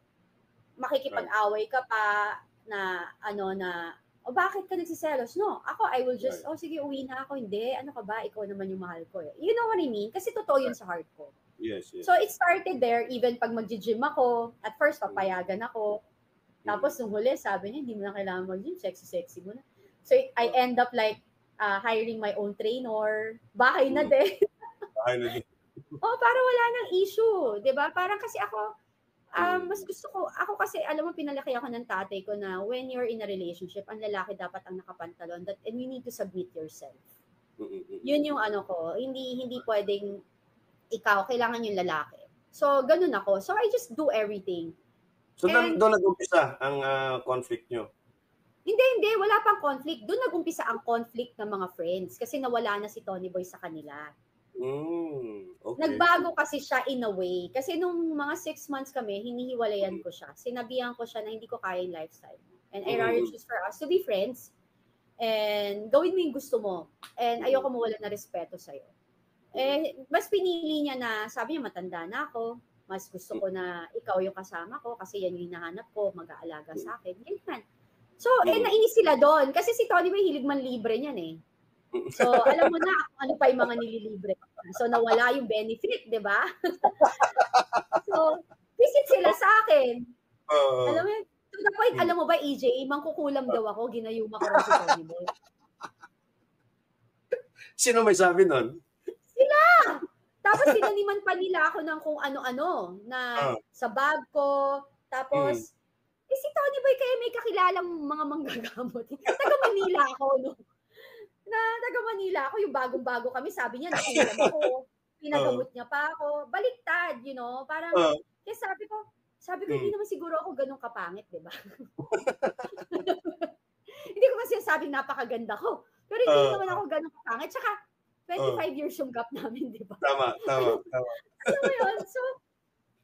makikipag-away ka pa na bakit ka nagsiselos? No, ako, I will just, sige, uwi na ako. Hindi, ano ka ba? Ikaw naman yung mahal ko eh. You know what I mean? Kasi totoo yun sa heart ko. Yes. So, it started there, even pag mag-gym ako, at first, papayagan ako. Tapos, nung huli, sabi niya, hindi mo na kailangan mag-gym, sexy mo na. So, I end up like, hiring my own trainer, bahay na din. Para wala nang issue. Diba? Parang kasi ako, mas gusto ko, ako kasi, alam mo, pinalaki ako ng tatay ko na when you're in a relationship, ang lalaki dapat ang nakapantalon, and you need to submit yourself. Yun yung ko, hindi pwedeng ikaw, kailangan yung lalaki. So, ganun ako. So, I just do everything. So, doon nag-umpisa ang conflict nyo? Hindi, wala pang conflict. Doon nag-umpisa ang conflict ng mga friends kasi nawala na si Tony Boy sa kanila. Okay. Nagbago kasi siya in a way. Kasi nung mga 6 months kami, hinihiwalayan ko siya. Sinabihan ko siya na hindi ko kaya yung lifestyle. And I rather choose for us to be friends and gawin mo yung gusto mo. And ayoko mawala na respeto sa'yo. Mas pinili niya na, sabi niya, matanda na ako. Mas gusto ko na ikaw yung kasama ko kasi yan yung hinahanap ko, mag-aalaga sa akin. Ganyan. So, nainis sila doon. Kasi si Tony Boy, hilig man libre niyan eh. So, alam mo na ano pa yung mga nililibre. So, nawala yung benefit, di ba? So, visit sila sa akin. Alam mo, to the point, alam mo ba, EJ, mangkukulam daw ako, ginayuma ko rin si Tony Boy. Sino may sabi nun? Sila! Tapos sinaniman pa nila ako ng kung ano-ano na sa bag ko. Tapos, si Tony Boy kaya may kakilalang mga manggagamot. Taga Manila ako, no? Taga Manila ako, yung bagong-bago kami, sabi niya, nakulam ako, pinagamot niya pa ako, baliktad, parang, kaya sabi ko, hindi naman siguro ako ganun kapangit, di ba? Hindi ko kasi sabing napakaganda ko, pero hindi naman ako ganun kapangit, tsaka, 25 years yung gap namin, di ba? Tama. Alam mo yun? So,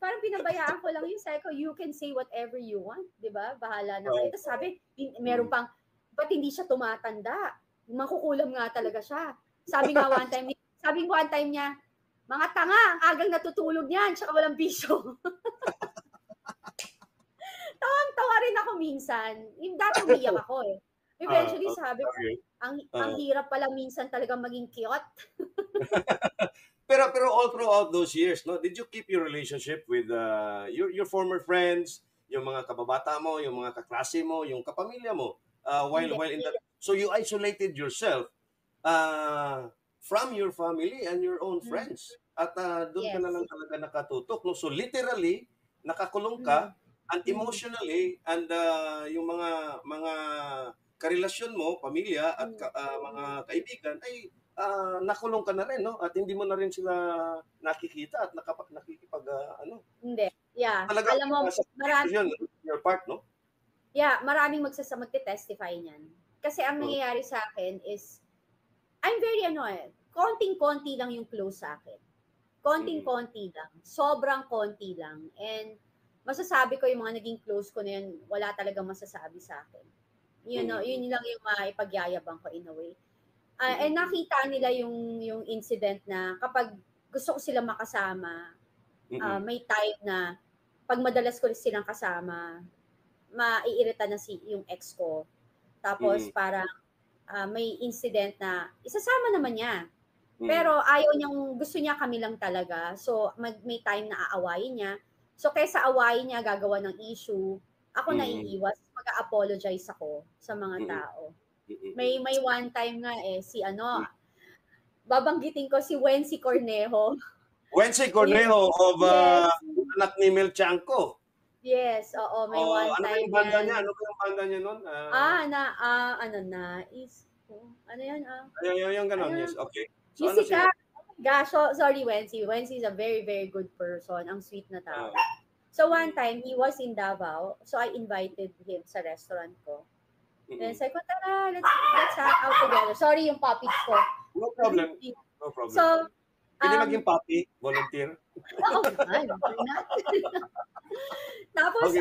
parang pinabayaan ko lang yung sabi ko, you can say whatever you want, di ba? Bahala na kayo. Tapos sabi, meron pang, ba't hindi siya tumatanda? Makukulam nga talaga siya. Sabi one time niya, mga tanga, ang agang natutulog niyan, tsaka walang bisyo. tawang-tawa rin ako minsan. Dati umiyak ako eh. Eventually, sabi ko, okay. ang hirap pala minsan talaga maging cute. Pero all throughout those years, no, did you keep your relationship with your former friends, yung mga kababata mo, yung mga kaklase mo, yung kapamilya mo, Hindi. while in that, so you isolated yourself from your family and your own friends. At doon ka Yes. na lang talaga nakatutok, no? So literally, nakakulong Mm. ka, and emotionally, and yung mga karelasyon mo, pamilya at mga kaibigan ay nakulong ka na rin, no? At hindi mo na rin sila nakikita at nakikipag ano. Hindi. Yeah. Talagang Alam mo, yun, your part, no? maraming magte-testify niyan. Kasi ang nangyayari sa akin is, I'm very konting-konti lang yung close sa akin. Konting-konti lang. Sobrang konti lang. And masasabi ko yung mga naging close ko na yun, wala talagang masasabi sa akin. Yun lang yung maipagyayabang ko in a way. And nakita nila yung incident na kapag gusto ko silang makasama, may time na pag madalas ko silang kasama, maiirita na yung ex ko. Tapos parang may incident na isasama naman niya. Pero gusto niya kami lang talaga. So may time na aawayin niya. So kaysa awayin niya, gagawa ng issue, ako naiiwas, mag-apologize ako sa mga tao. May one time nga babanggitin ko si Wency Cornejo. Wency Cornejo of anak ni Mel Chanco. Yes, oo, may one ano time. Ano ba yung banda niya nun? Ano yan? Yung ganon, yes, okay. So, Jessica, oh my gosh, sorry Wency. Wency is a very, very good person. Ang sweet na tao. So one time, he was in Davao. So I invited him sa restaurant ko. Then sabi ko, tara, let's hang out together. Sorry yung puppies ko. No problem. So, pwede maging puppy, volunteer. Oo, Tapos,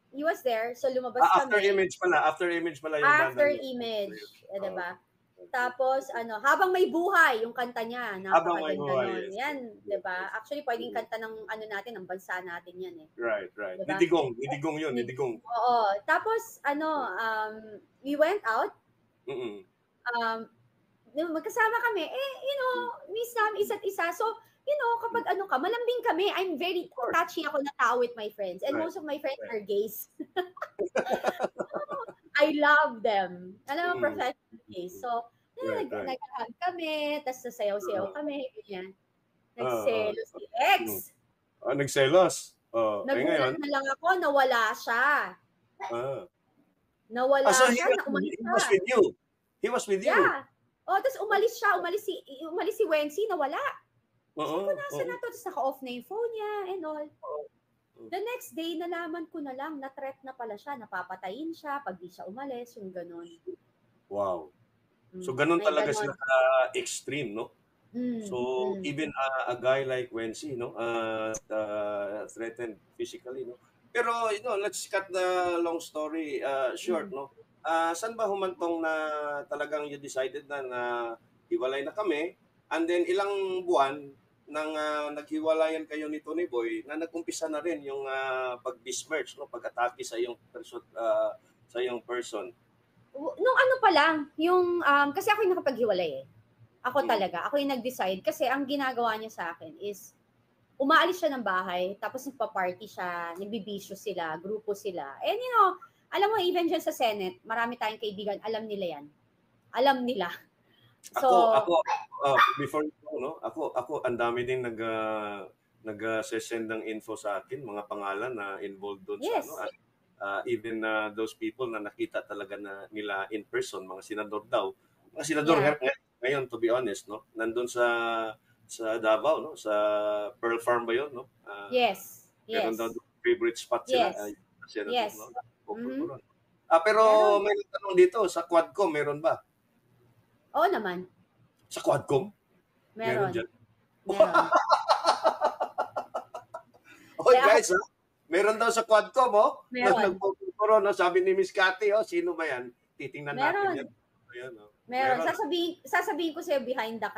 he was there, so lumabas After kami. Image pala yung banda. After Image, diba? Tapos, habang may buhay, yung kanta niya, napakaganda nun. Yes. Yan, diba? Actually, pwedeng kanta ng natin, ng bansa natin yan eh. Right. Diba? Nidigong yun. Oo. Tapos, we went out. Magkasama kami. Miss namin isa't isa. So, kapag malambing kami, I'm very touchy ako na tao with my friends. And most of my friends are gays. I love them. Alam mo, professional gays. So, nag-hug kami, tapos nasayaw-sayaw kami, ganyan. Nagselos si ex. Nagselos? Nagulat na lang ako, nawala siya. Nawala siya, he was with you? He was with you? Yeah. Tapos umalis siya, umalis si Wency, nawala. Sabi ko, nasa na to? Tapos naka-off na yung phone niya and all. The next day, nalaman ko na lang, na-threat na pala siya, napapatayin siya pag di siya umalis, yung gano'n. Wow. So, ganun talaga sila ka-extreme, no? So, even a guy like Wency, no? Threatened physically, no? Pero, let's cut the long story short, no? Saan ba humantong na talagang you decided na hiwalay na kami, and then ilang buwan nang naghiwalayan kayo ni Tony Boy na nag-umpisa na rin yung pag-besmirch, no, pag-atake sa iyong person. Nung pa lang, yung kasi ako yung nakapaghiwalay eh. Ako talaga, ako yung nag-decide kasi ang ginagawa niya sa akin is umaalis siya ng bahay, tapos nagpa-party siya, nagbibisyo sila, grupo sila. And alam mo, even dyan sa Senate, marami tayong kaibigan, alam nila yan. Alam nila. So, ako before ako ang dami ding nag-send ng info sa akin, mga pangalan na involved doon sa even those people na nakita talaga nila in person, mga senador daw. Mga senador ngayon, to be honest, no, nandun sa Davao, no, sa Pearl Farm ba 'yon, no? Yes. Meron daw favorite spot sila. Yes. No? Pero may tanong dito, sa Quadcom meron ba? Oo naman. Sa Quadcom? Meron. Okay, guys, meron daw sa Quadcom, Meron. Nagpupuro, no? Sabi ni Miss Cathy, sino ba yan? Titingnan natin yan. Ayan, Meron. Sasabihin ko sa'yo behind the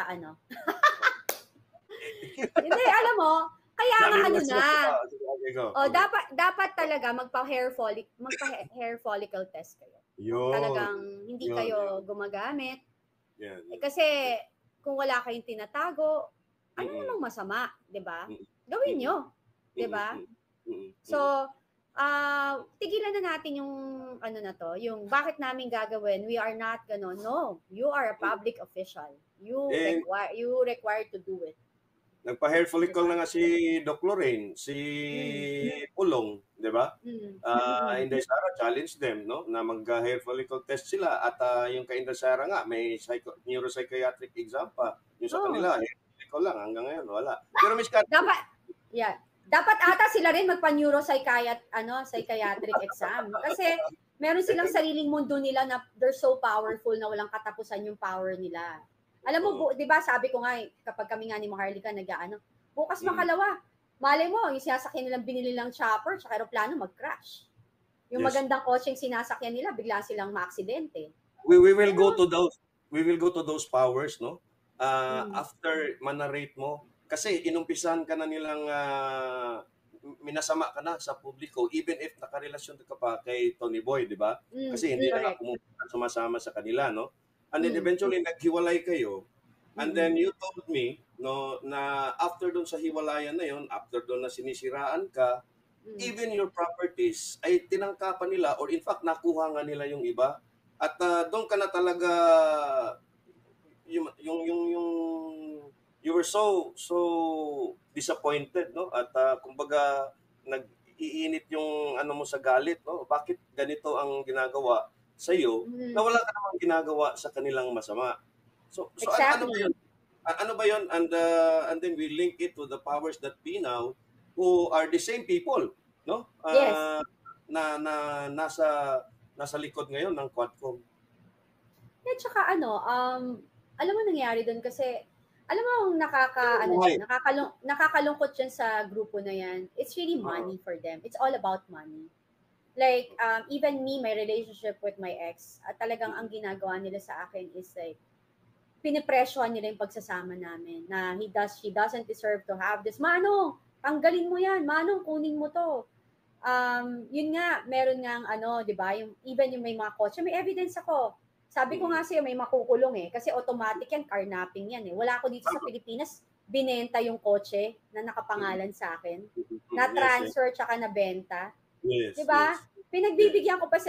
Hindi, alam mo, Kaya nga Dami mo ano na na. sige, okay, go. Oh, Okay. dapat talaga magpa-hair follicle test kayo. Yun. Talagang hindi Yun. kayo gumagamit. Yan. Kasi kung wala kayong tinatago, ano Mm-mm. namang masama, 'di ba? Mm-mm. Gawin nyo, 'di Mm-mm. ba? Mm-mm. So, tigilan na natin yung ano na to, yung bakit namin gagawin, we are not gonna, no, you are a public official. You Eh, require to do it. nagpa-hair follicle Diba? na nga si Doc Lorraine, si Pulong, di ba? Inday Sara challenge them, no? Na mag-hair follicle test sila at yung kay Inday Sara nga may neuropsychiatric exam pa. Yung sa Oh, kanila, hair follicle lang hanggang ngayon wala. Pero Miss Kat, dapat ata sila rin psychiatric exam kasi meron silang sariling mundo nila na they're so powerful na walang katapusan yung power nila. Alam mo, 'di ba, sabi ko nga kapag kami nga ni Maharlika nag-aano, bukas makalawa. Malay mo, yung sinasakyan nilang binili lang chopper tsaka aeroplano mag-crash. Yung Yes. magandang kotseng sinasakyan nila, bigla silang maaksidente. we will go to those powers, no? After manarate mo kasi inumpisan ka na nilang minasama ka na sa publiko even if nakarelasyon ka pa kay Tony Boy, di ba? Kasi hindi na nga sumasama sa kanila, no? And then eventually naghiwalay kayo. And then you told me no na after doon sa hiwalayan na yon, after doon na sinisiraan ka, even your properties ay tinangkapan nila or in fact nakuha nga nila yung iba. At doon ka na talaga yung you were so disappointed, no? At kumbaga nag-iinit yung ano mo sa galit, no? Bakit ganito ang ginagawa sa iyo na wala ka namang ginagawa sa kanilang masama. So exactly. ano ba 'yon? And then we link it to the powers that be now who are the same people, no? Yes. Na nasa likod ngayon ng Quadcom. At saka alam mo nangyari doon kasi alam mo nakakalungkot yan sa grupo na yan. It's really money for them. It's all about money. Like, even me, my relationship with my ex, at talagang ang ginagawa nila sa akin is like, pinipresyohan nila yung pagsasama namin na she doesn't deserve to have this. Manong, tanggalin mo yan. Manong, kunin mo to. Yun nga, meron nga di ba, even yung may mga kotse, may evidence ako. Sabi ko nga sa'yo, may makukulong kasi automatic yan, carnapping yan Wala ako dito sa Pilipinas, binenta yung kotse na nakapangalan sa akin, na transfer tsaka na benta. Yes, diba? Yes. Pinagbibigyan ko pa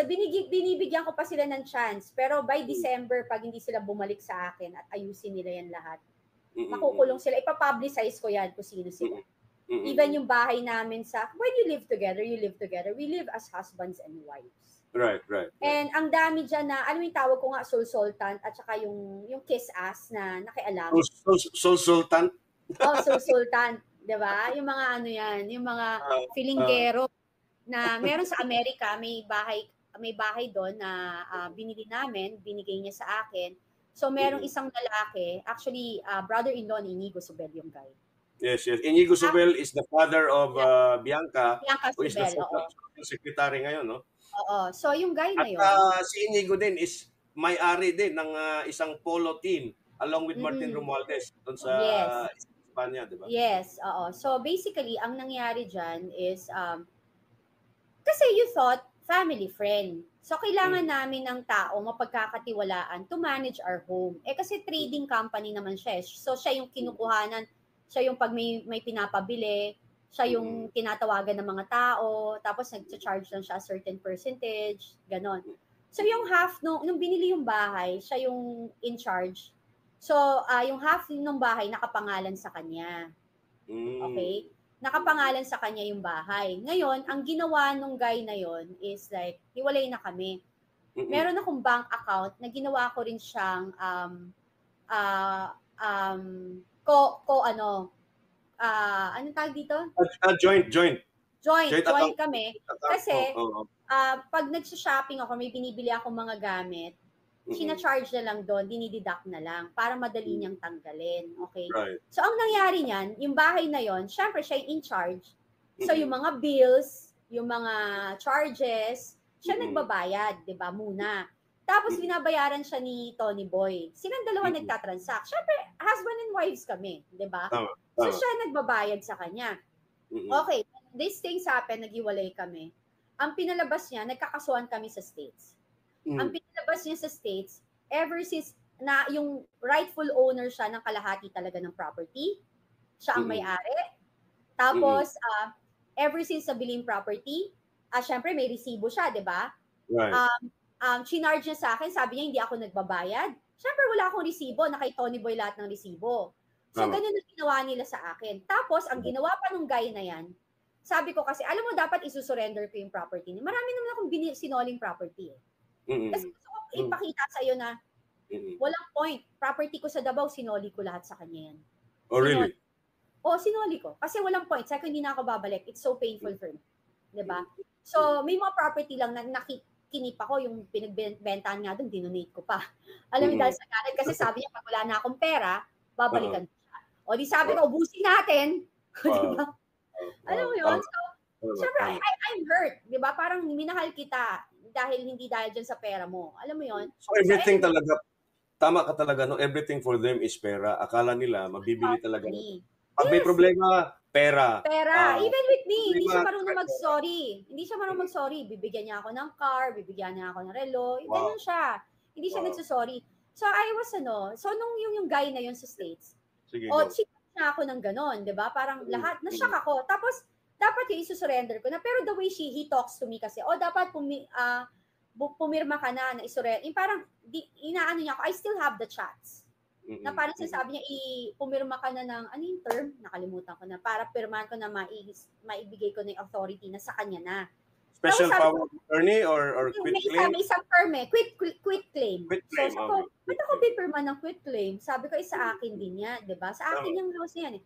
binibigyan ko pa sila ng chance. Pero by December, pag hindi sila bumalik sa akin at ayusin nila yan lahat, makukulong sila. Ipapublicize ko yan kung sino sila. Even yung bahay namin when you live together. We live as husbands and wives. Right. And ang dami dyan na, alam mo yung tawag ko nga, soul sultan, at saka yung kiss ass na nakialam. Soul sultan? Soul sultan. Diba? Yung mga yan, yung mga feelinggero na meron sa Amerika, may bahay doon na binili namin, binigay niya sa akin. So merong isang lalaki, actually brother-in-law ni Inigo Sobel yung guy. Yes. Inigo Sobel is the father of Bianca who is the social secretary ngayon, no? Oo. So yung guy na yun. At si Inigo din is may-ari din ng isang polo team along with Martin Romualdez doon sa Espanya, di ba? Yes, oo. So basically, ang nangyari dyan is kasi you thought family friend. So, kailangan namin ng tao mapagkakatiwalaan to manage our home. Kasi trading company naman siya. So, siya yung kinukuhanan, siya yung pag may pinapabili, siya yung tinatawagan ng mga tao, tapos nag-charge lang siya a certain percentage, ganon. So, yung half, nung binili yung bahay, siya yung in charge. So, yung half ng bahay nakapangalan sa kanya. Okay? Nakapangalan sa kanya yung bahay. Ngayon, ang ginawa nung guy na yon is like, hiwalay na kami. Meron akong bank account na ginawa ko rin siyang anong tawag dito? Joint kami. Kasi, pag nag-shopping ako, may binibili akong mga gamit, sina-charge na lang doon, dinideduct na lang para madali niyang tanggalin. Okay? Right. So, ang nangyari niyan, yung bahay na yon, syempre siya in charge. So, yung mga bills, yung mga charges, siya nagbabayad, di ba, muna. Tapos, binabayaran siya ni Tony Boy. Silang dalawa nagtatransact. Syempre, husband and wives kami, di ba? So, siya nagbabayad sa kanya. Okay, these things happen, naghiwalay kami. Ang pinalabas niya, nagkakasuhan kami sa States. Ang pinalabas niya sa States, ever since na yung rightful owner siya ng kalahati talaga ng property, siya ang may-ari. Tapos, ever since sa billing property, syempre may resibo siya, di ba? Right. Chinarge niya sa akin, sabi niya hindi ako nagbabayad. Syempre wala akong resibo, na kay Tony Boy lahat ng resibo. So, ganun ang ginawa nila sa akin. Tapos, ang ginawa pa nung guy na yan, sabi ko kasi, alam mo, dapat isusurrender ko yung property niya. Marami naman akong sinoling property. Kasi gusto ko ipakita sa iyo na walang point. Property ko sa Davao, sinoli ko lahat sa kanya yan. Oh, really? Sinoli ko. Kasi walang point. Sabi ko, hindi na ako babalik. It's so painful for me. Diba? So, may mga property lang na kinip ako, yung pinagbentahan nga doon, dinonate ko pa. Alam mo, dahil sa ganun, kasi sabi niya, pag wala na akong pera, babalikan ko siya. O di sabi ko, ubusin natin. Diba? Alam mo yun? So, syempre, I'm hurt. Diba? Parang minahal kita dahil hindi dahil dyan sa pera mo. Alam mo yun? So, everything talaga, tama ka talaga, no? Everything for them is pera. Akala nila, mabibili talaga. Pag may problema, pera. Even with me, hindi siya marunong mag-sorry. Hindi siya marunong mag-sorry. Bibigyan niya ako ng car, bibigyan niya ako ng relo. Ganun siya. Hindi siya nagsusorry. So, I was so nung yung guy na yun sa States, chinas niya ako ng ganon, di ba? Parang lahat, na-shock ako. Tapos, dapat yung isusurrender ko na. Pero the way he talks to me kasi, dapat pumirma ka na isurrender. Yung parang, inaano niya ako, I still have the chats. Na parang sinasabi niya, pumirma ka na ng, ano yung term? Nakalimutan ko na. Para pirmahan ko na maibigay ko na yung authority na sa kanya na. Special power of attorney or quit claim? May isang term quit claim. Quit claim. So, sabi ko, ba't ako pipirma ng quit claim? Sabi ko, sa akin din yan, di ba? Sa akin yung house yan eh.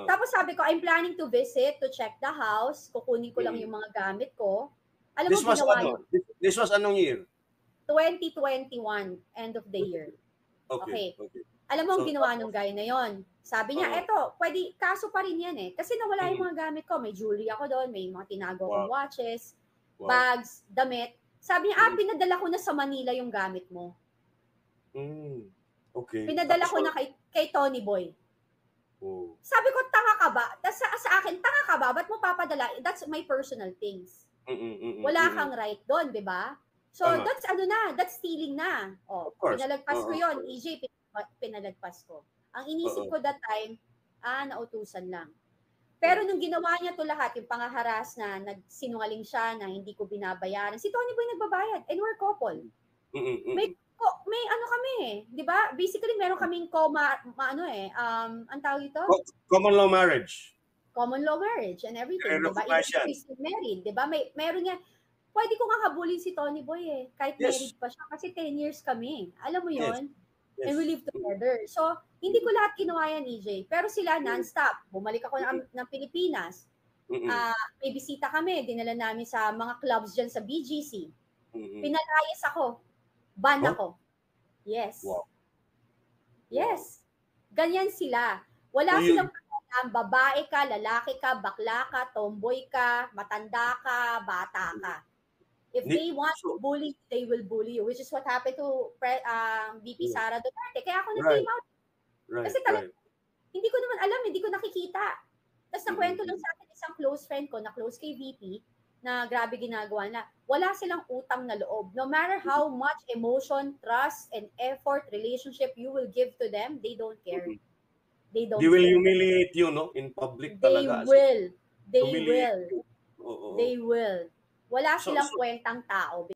Tapos sabi ko, I'm planning to visit, to check the house. Kukunin ko lang yung mga gamit ko. Alam mo, ginawa yun. This was anong year? 2021, end of the year. Okay. Alam mo, ang ginawa ng guy na yon. Sabi niya, eto, pwede, kaso pa rin yan eh. Kasi nawala yung mga gamit ko. May jewelry ako doon, may mga tinago kong watches, bags, damit. Sabi niya, pinadala ko na sa Manila yung gamit mo. Okay. Pinadala ko na kay Tony Boy. Sabi ko, tanga ka ba? Sa akin, tanga ka ba? Ba't mo papadala? That's my personal things. Wala kang right doon, di ba? So, that's stealing na. Pinalagpas ko yon, EJ, pinalagpas ko. Ang inisip ko that time, nautusan lang. Pero nung ginawa niya to lahat, yung pangaharas na nagsinungaling siya na hindi ko binabayaran, si Tony Boy nagbabayad and we're couple. May ano kami eh, 'di ba? Basically meron kaming ang tawag ito? Common law marriage. Common law marriage and everything, 'di ba? He's married, 'di ba? Meron niya. Pwede ko nga habulin si Tony Boy eh, kahit married pa siya kasi 10 years kami. Alam mo 'yon? Yes. And we live together. So, hindi ko lahat ginawa yan, EJ. Pero sila non-stop. Bumalik ako ng Pilipinas. May bisita kami. Dinala namin sa mga clubs dyan sa BGC. Pinalayas ako. Ban ako. Yes. Wow. Yes. Ganyan sila. Wala silang pakialam. Babae ka, lalaki ka, bakla ka, tomboy ka, matanda ka, bata ka. If they want to bully, they will bully you, which is what happened to VP Sara Duterte. Kaya ako nag-came out. Kasi talagang, hindi ko naman alam, hindi ko nakikita. Tapos nakwento lang sa akin isang close friend ko na close kay VP, na grabe ginagawa na. Wala silang utang na loob. No matter how much emotion, trust, and effort, relationship you will give to them, they don't care. They will humiliate you, no? In public talaga. They will. Wala silang kwentang tao.